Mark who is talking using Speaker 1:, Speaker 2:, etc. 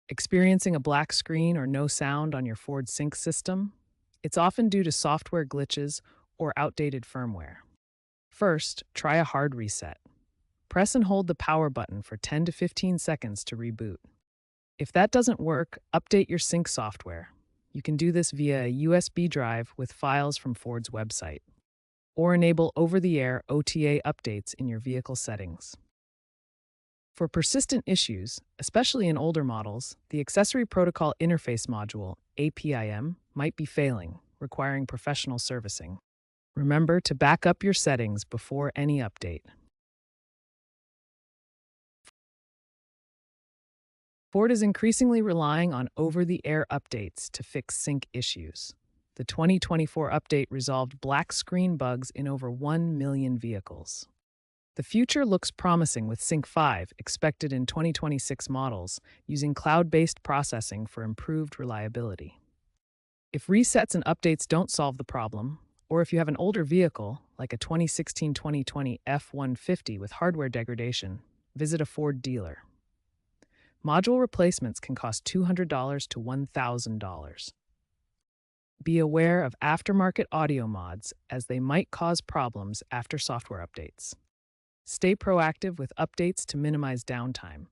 Speaker 1: Experiencing a black screen or no sound on your Ford Sync system? It's often due to software glitches or outdated firmware. First, try a hard reset. Press and hold the power button for 10 to 15 seconds to reboot. If that doesn't work, update your sync software. You can do this via a USB drive with files from Ford's website, or enable over-the-air OTA updates in your vehicle settings. For persistent issues, especially in older models, the Accessory Protocol Interface Module, APIM, might be failing, requiring professional servicing. Remember to back up your settings before any update. Ford is increasingly relying on over-the-air updates to fix sync issues. The 2024 update resolved black screen bugs in over 1 million vehicles. The future looks promising with Sync 5 expected in 2026 models using cloud-based processing for improved reliability. If resets and updates don't solve the problem, or if you have an older vehicle, like a 2016-2020 F-150 with hardware degradation, visit a Ford dealer. Module replacements can cost $200 to $1,000. Be aware of aftermarket audio mods as they might cause problems after software updates. Stay proactive with updates to minimize downtime.